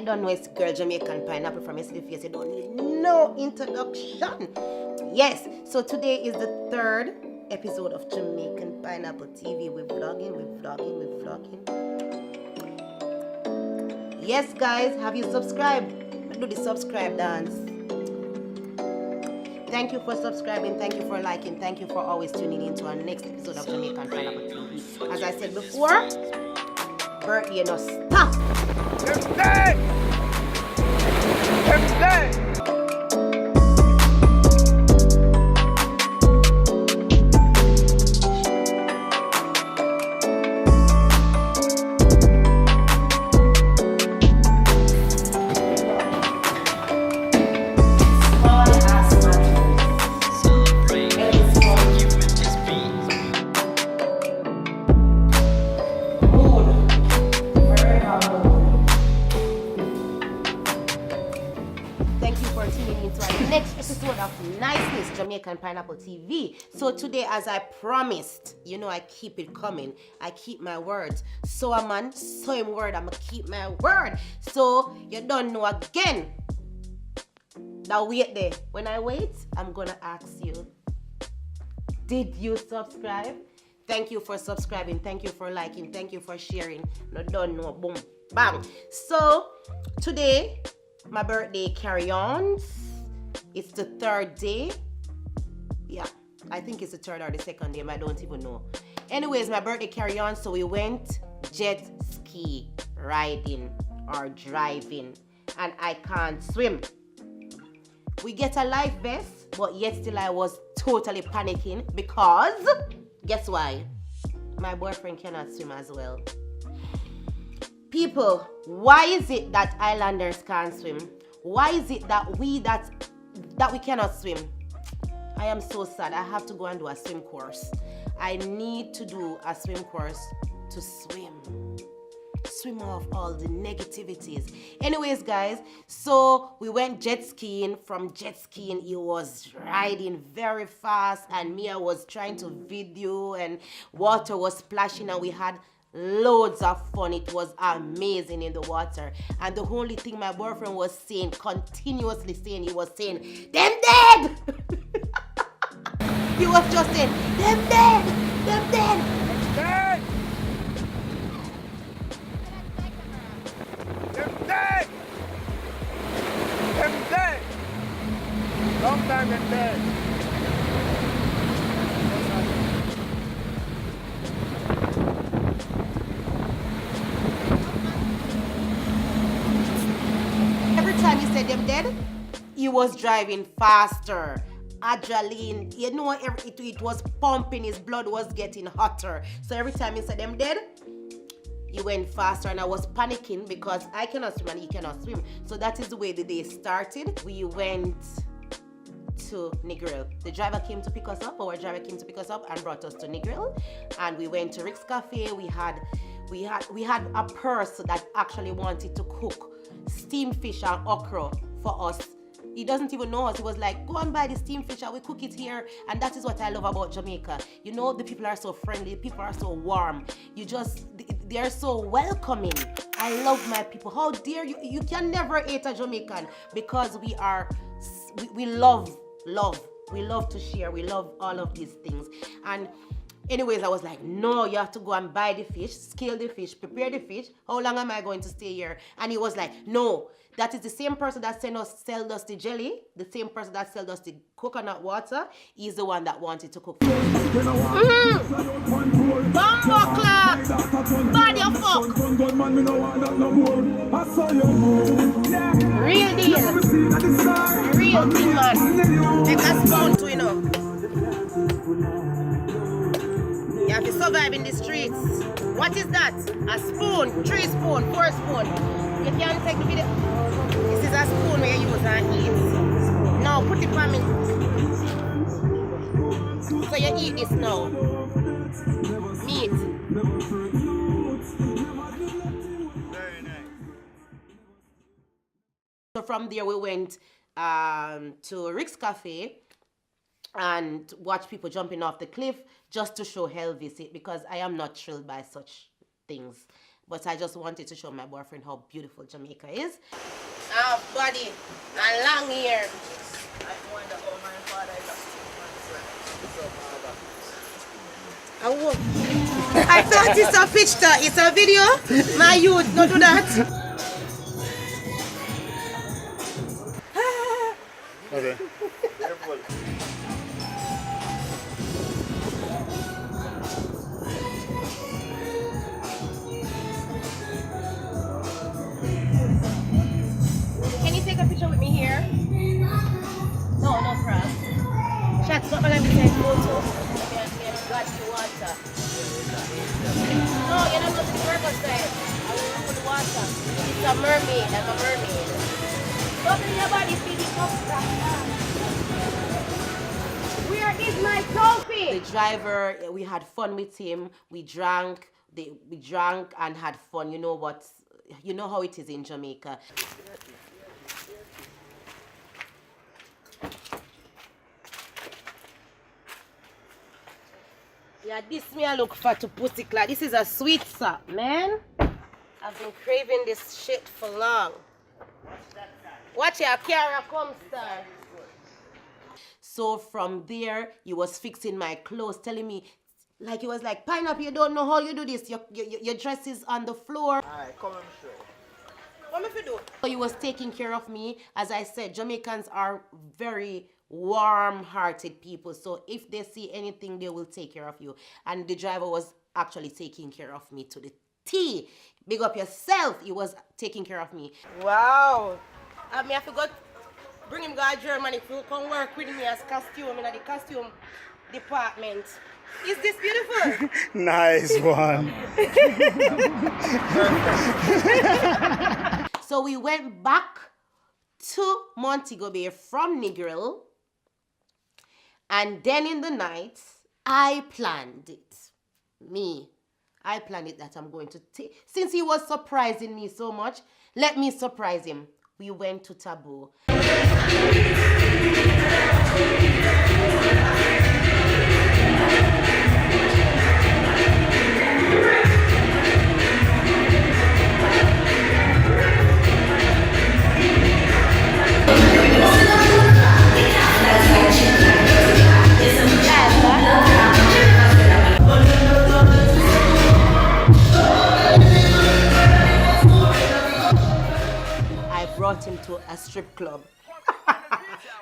You don't know it's girl Jamaican Pineapple from your face. You don't need no introduction. Yes, so today is the third episode of Jamaican Pineapple TV. We're vlogging. Yes, guys, have you subscribed? Do the subscribe dance. Thank you for subscribing. Thank you for liking. Thank you for always tuning in to our next episode of Jamaican Pineapple TV. As I said before, birthday no stop. Next episode of Niceness Jamaican Pineapple TV. So today, as I promised, you know I keep it coming. I keep my words. So a man, so him word, I'ma keep my word. So you don't know again. Now wait there. When I wait, I'm gonna ask you, did you subscribe? Thank you for subscribing. Thank you for liking. Thank you for sharing. No, don't know. Boom, bang. So today, my birthday carry-ons. It's the third day. Yeah, I think it's the third or the second day. I don't even know. Anyways, my birthday carry on. So we went jet ski riding or driving. And I can't swim. We get a life vest. But yet still I was totally panicking. Because, guess why? My boyfriend cannot swim as well. People, why is it that islanders can't swim? Why is it that we cannot swim? I am so sad. I have to go and do a swim course. I need to do a swim course to swim off all the negativities. Anyways, guys, so we went jet skiing. From jet skiing, he was riding very fast and Mia was trying to video and water was splashing and we had loads of fun. It was amazing in the water. And the only thing my boyfriend was saying, continuously saying, he was saying, them dead! He was just saying, them dead! Them dead! Dead! Them dead! Them dead! Long time them dead. Time he said them dead, he was driving faster. Adrenaline, you know, it was pumping, his blood was getting hotter. So every time he said them dead, he went faster and I was panicking because I cannot swim and he cannot swim. So that is the way the day started. We went to Negril. The driver came to pick us up, our driver came to pick us up and brought us to Negril. And we went to Rick's Cafe. We had a person that actually wanted to cook steamed fish and okra for us. He doesn't even know us. He was like, go and buy the steamed fish and we cook it here. And that is what I love about Jamaica. You know, the people are so friendly, people are so warm. They are so welcoming. I love my people. How dare you? You can never hate a Jamaican because we love. We love to share. We love all of these things. And anyways, I was like, no, you have to go and buy the fish, scale the fish, prepare the fish. How long am I going to stay here? And he was like, no, that is the same person that sell us the jelly, the same person that sell us the coconut water. He's the one that wanted to cook. Bumbo clock! Body of fuck! Real deal. Real thing, man. Make a spoon to, you know. You have to survive in the streets. What is that? A spoon, 3 spoon, 4 spoon. You can't take the video. This is a spoon where you use and eat. Now put it on me. So you eat this now. Meat. Very nice. So from there we went to Rick's Cafe and watch people jumping off the cliff just to show hell visit because I am not thrilled by such things. but I just wanted to show my boyfriend how beautiful Jamaica is. Body and long hair. I wonder how my father is. I thought it's a picture, it's a video. My youth, don't do that. Okay. Careful. Can you take a picture with me here? No, no problem. Chat, not gonna be taking photo. Got you water. No, you're not going to the burger side. I will put the water. It's a mermaid. I'm a mermaid. Look at your body feeding up. Where is my trophy? The driver, we had fun with him. We drank and had fun. You know what? You know how it is in Jamaica. Yeah, this me I look for to pussy clad. This is a sweet sap, man. I've been craving this shit for long. Watch your carrier come, star. So from there, he was fixing my clothes, telling me, like he was like, Pineapple, you don't know how you do this. Your dress is on the floor. Alright, come and show. What if you do? So he was taking care of me. As I said, Jamaicans are very warm-hearted people. So if they see anything, they will take care of you. And the driver was actually taking care of me to the T. Big up yourself. He was taking care of me. Wow. I mean, I forgot bring him to Germany to come work with me as costume in the costume department. Is this beautiful? Nice one. So we went back to Montego Bay from Negril. And then in the night, I planned it. I planned it that I'm going to take. Since he was surprising me so much, let me surprise him. We went to Taboo. Brought him to a strip club.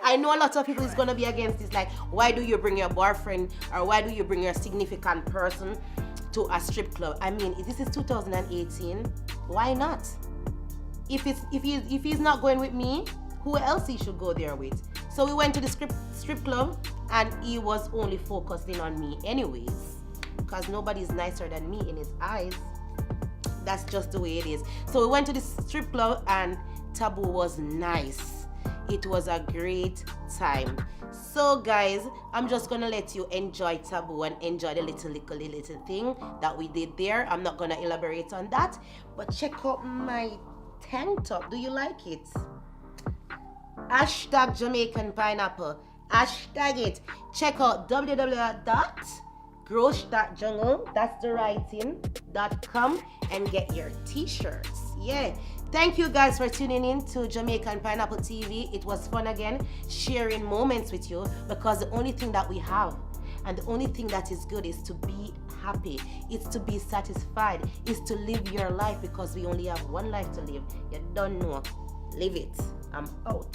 I know a lot of people is gonna be against this, like, why do you bring your boyfriend or why do you bring your significant person to a strip club? I mean, this is 2018. Why not? If he's not going with me, who else he should go there with? So we went to the strip club and he was only focusing on me anyways, because nobody's nicer than me in his eyes. That's just the way it is. So we went to the strip club and Taboo was nice. It was a great time. So guys, I'm just gonna let you enjoy Taboo and enjoy the little thing that we did there. I'm not gonna elaborate on that, but check out my tank top. Do you like it? Hashtag Jamaican Pineapple. Hashtag it. Check out www.grosh.jungle, that's the writing.com, and get your t-shirts. Yeah. Thank you guys for tuning in to Jamaican Pineapple TV. It was fun again, sharing moments with you, because the only thing that we have and the only thing that is good is to be happy. It's to be satisfied. It's to live your life, because we only have one life to live. You don't know. Live it. I'm out.